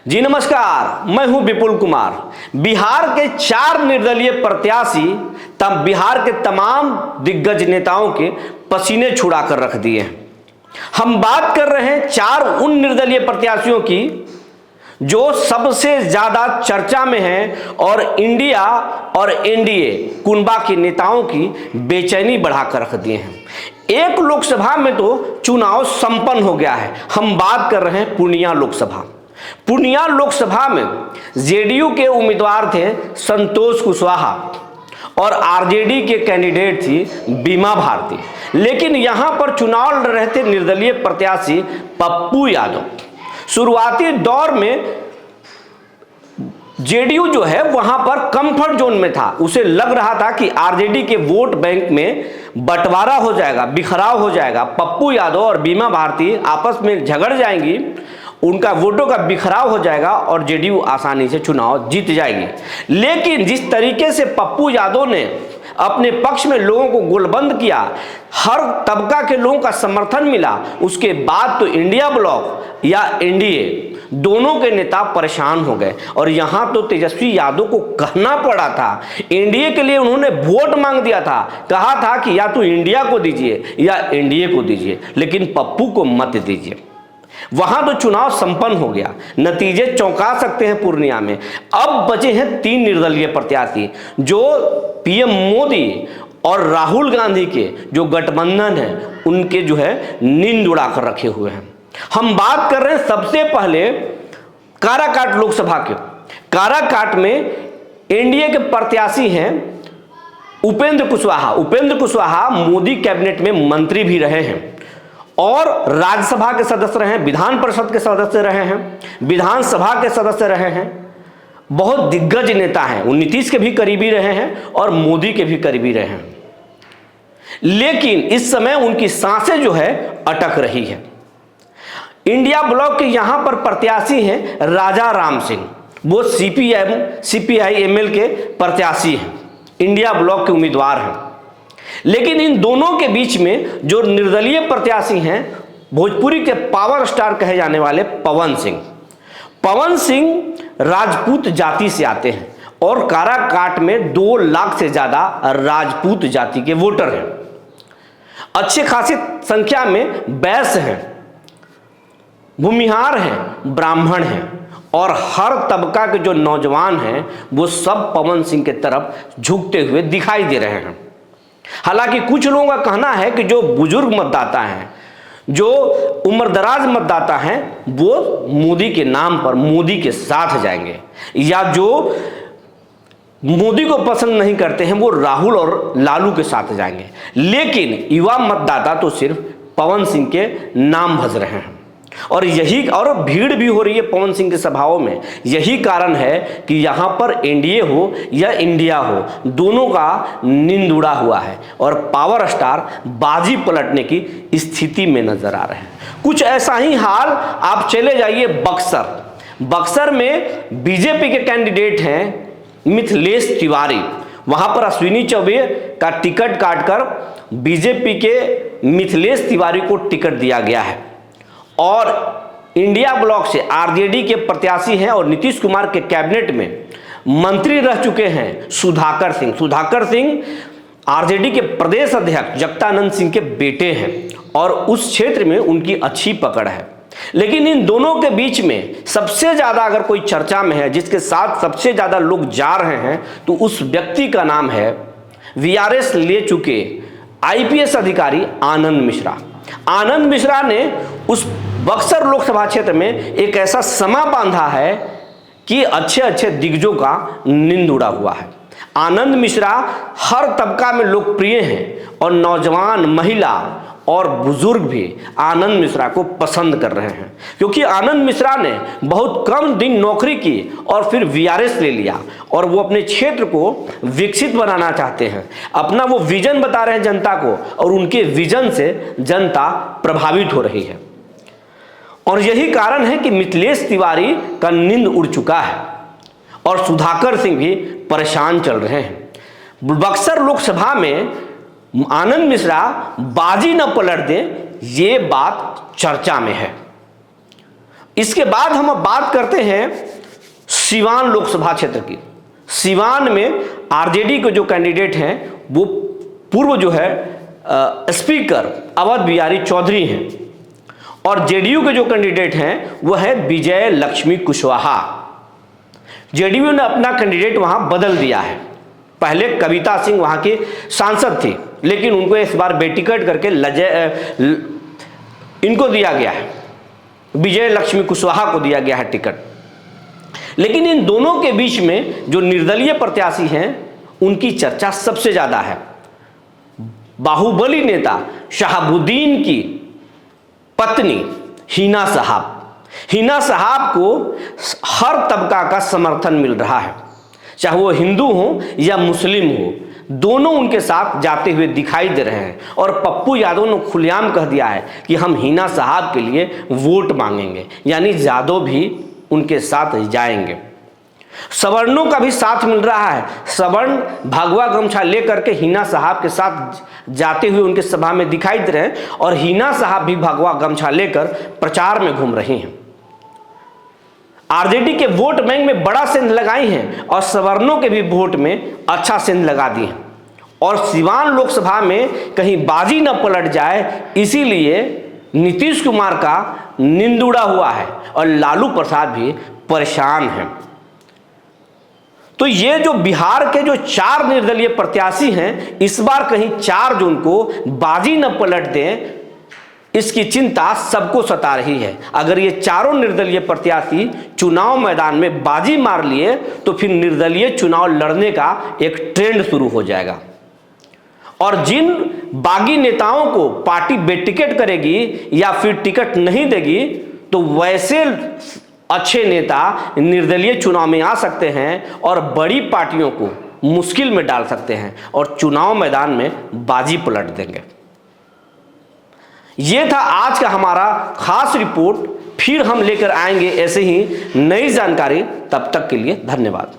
जी नमस्कार, मैं हूं विपुल कुमार। बिहार के 4 निर्दलीय प्रत्याशी तब बिहार के तमाम दिग्गज नेताओं के पसीने छुड़ा कर रख दिए हैं। हम बात कर रहे हैं 4 उन निर्दलीय प्रत्याशियों की जो सबसे ज्यादा चर्चा में हैं और इंडिया और एनडीए कुनबा के नेताओं की बेचैनी बढ़ाकर रख दिए हैं। एक लोकसभा में तो चुनाव संपन्न हो गया है। हम बात कर रहे हैं पूर्णिया लोकसभा। पूर्णिया लोकसभा में जेडीयू के उम्मीदवार थे संतोष कुशवाहा और आरजेडी के कैंडिडेट थी बीमा भारती। लेकिन यहां पर चुनाव लड़ रहे थे निर्दलीय प्रत्याशी पप्पू यादव। शुरुआती दौर में जेडीयू जो है वहां पर कंफर्ट जोन में था। उसे लग रहा था कि आरजेडी के वोट बैंक में बंटवारा हो जाएगा, बिखराव हो जाएगा, पप्पू यादव और बीमा भारती आपस में झगड़ जाएंगी, उनका वोटों का बिखराव हो जाएगा और जेडीयू आसानी से चुनाव जीत जाएगी। लेकिन जिस तरीके से पप्पू यादव ने अपने पक्ष में लोगों को गोलबंद किया, हर तबका के लोगों का समर्थन मिला, उसके बाद तो इंडिया ब्लॉक या एनडीए दोनों के नेता परेशान हो गए। और यहां तो तेजस्वी यादव को कहना पड़ा था, एनडीए के लिए उन्होंने वोट मांग दिया था, कहा था कि या तो इंडिया को दीजिए या एनडीए को दीजिए, लेकिन पप्पू को मत दीजिए। वहां तो चुनाव संपन्न हो गया। नतीजे चौंका सकते हैं पूर्णिया में। अब बचे हैं 3 निर्दलीय प्रत्याशी जो पीएम मोदी और राहुल गांधी के जो गठबंधन है उनके जो है नींद उड़ाकर रखे हुए हैं। हम बात कर रहे हैं सबसे पहले काराकाट लोकसभा के। काराकाट में एनडीए के प्रत्याशी हैं उपेंद्र कुशवाहा। उपेंद्र कुशवाहा मोदी कैबिनेट में मंत्री भी रहे हैं और राज्यसभा के सदस्य रहे हैं, विधान परिषद के सदस्य रहे हैं, विधानसभा के सदस्य रहे हैं। बहुत दिग्गज नेता हैं। वो नीतीश के भी करीबी रहे हैं और मोदी के भी करीबी रहे हैं। लेकिन इस समय उनकी सांसें जो है अटक रही है। इंडिया ब्लॉक के यहां पर प्रत्याशी हैं राजा राम सिंह। वो सीपीआई-एमएल के प्रत्याशी हैं, इंडिया ब्लॉक के उम्मीदवार हैं। लेकिन इन दोनों के बीच में जो निर्दलीय प्रत्याशी हैं भोजपुरी के पावर स्टार कहे जाने वाले पवन सिंह राजपूत जाति से आते हैं और काराकाट में 2 लाख से ज्यादा राजपूत जाति के वोटर हैं। अच्छी खासी संख्या में वैश्य हैं, भूमिहार हैं, ब्राह्मण हैं और हर तबका के जो नौजवान हैं वो सब पवन सिंह के तरफ झुकते हुए दिखाई दे रहे हैं। हालांकि कुछ लोगों का कहना है कि जो बुजुर्ग मतदाता हैं, जो उम्रदराज मतदाता हैं, वो मोदी के नाम पर मोदी के साथ जाएंगे, या जो मोदी को पसंद नहीं करते हैं वो राहुल और लालू के साथ जाएंगे। लेकिन युवा मतदाता तो सिर्फ पवन सिंह के नाम भज रहे हैं और भीड़ भी हो रही है पवन सिंह के सभाओं में। यही कारण है कि यहां पर एनडीए हो या इंडिया हो, दोनों का नींद उड़ा हुआ है और पावर स्टार बाजी पलटने की स्थिति में नजर आ रहे हैं। कुछ ऐसा ही हाल आप चले जाइए बक्सर में बीजेपी के कैंडिडेट हैं मिथिलेश तिवारी। वहां पर अश्विनी चौबे का टिकट काटकर बीजेपी के मिथिलेश तिवारी को टिकट दिया गया है और इंडिया ब्लॉक से आरजेडी के प्रत्याशी हैं और नीतीश कुमार के कैबिनेट में मंत्री रह चुके हैं सुधाकर सिंह आरजेडी के प्रदेश अध्यक्ष जगदानंद सिंह के बेटे हैं और उस क्षेत्र में उनकी अच्छी पकड़ है। लेकिन इन दोनों के बीच में सबसे ज्यादा अगर कोई चर्चा में है, जिसके साथ सबसे ज्यादा लोग जा रहे हैं, तो उस व्यक्ति का नाम है वीआरएस ले चुके आईपीएस अधिकारी आनंद मिश्रा। आनंद मिश्रा ने उस बक्सर लोकसभा क्षेत्र में एक ऐसा समा बांधा है कि अच्छे दिग्गजों का नींद उड़ा हुआ है। आनंद मिश्रा हर तबका में लोकप्रिय हैं और नौजवान, महिला और बुजुर्ग भी आनंद मिश्रा को पसंद कर रहे हैं, क्योंकि आनंद मिश्रा ने बहुत कम दिन नौकरी की और फिर वीआरएस ले लिया और वो अपने क्षेत्र को विकसित बनाना चाहते हैं। अपना वो विजन बता रहे हैं जनता को और उनके विजन से जनता प्रभावित हो रही है। और यही कारण है कि मिथिलेश तिवारी का नींद उड़ चुका है और सुधाकर सिंह भी परेशान चल रहे हैं। बक्सर लोकसभा में आनंद मिश्रा बाजी न पलट दें, ये बात चर्चा में है। इसके बाद हम अब बात करते हैं सीवान लोकसभा क्षेत्र की। सीवान में आरजेडी के जो कैंडिडेट हैं वो पूर्व जो है स्पीकर अवध बिहारी चौधरी हैं, और जेडीयू के जो कैंडिडेट हैं वो है विजय लक्ष्मी कुशवाहा। जेडीयू ने अपना कैंडिडेट वहां बदल दिया है। पहले कविता सिंह वहां की सांसद थी, लेकिन उनको इस बार बेटिकट करके इनको दिया गया है, विजय लक्ष्मी कुशवाहा को दिया गया है टिकट। लेकिन इन दोनों के बीच में जो निर्दलीय प्रत्याशी हैं उनकी चर्चा सबसे ज्यादा है। बाहुबली नेता शहाबुद्दीन की पत्नी हिना साहब, हिना साहब को हर तबका का समर्थन मिल रहा है, चाहे वो हिंदू हो या मुस्लिम हो, दोनों उनके साथ जाते हुए दिखाई दे रहे हैं। और पप्पू यादव ने खुलेआम कह दिया है कि हम हिना साहब के लिए वोट मांगेंगे, यानी यादव भी उनके साथ जाएंगे। सवर्णों का भी साथ मिल रहा है। सवर्ण भगवा गमछा लेकर के हिना साहब के साथ जाते हुए उनके सभा में दिखाई दे रहे हैं, और हिना साहब भी भगवा गमछा लेकर प्रचार में घूम रही हैं। आरजेडी के वोट बैंक में बड़ा सेंध लगाई हैं और सवर्णों के भी वोट में अच्छा सेंध लगा दिए हैं। और सीवान लोकसभा में कहीं बाजी न पलट जाए, इसीलिए नीतीश कुमार का निंदुड़ा हुआ है और लालू प्रसाद भी परेशान हैं। तो ये जो बिहार के जो 4 निर्दलीय प्रत्याशी हैं, इस बार कहीं 4 जून को बाजी न पलट दें, इसकी चिंता सबको सता रही है। अगर ये चारों निर्दलीय प्रत्याशी चुनाव मैदान में बाजी मार लिए तो फिर निर्दलीय चुनाव लड़ने का एक ट्रेंड शुरू हो जाएगा, और जिन बागी नेताओं को पार्टी बेटिकट करेगी या फिर टिकट नहीं देगी, तो वैसे अच्छे नेता निर्दलीय चुनाव में आ सकते हैं और बड़ी पार्टियों को मुश्किल में डाल सकते हैं और चुनाव मैदान में बाजी पलट देंगे। ये था आज का हमारा खास रिपोर्ट। फिर हम लेकर आएंगे ऐसे ही नई जानकारी। तब तक के लिए धन्यवाद।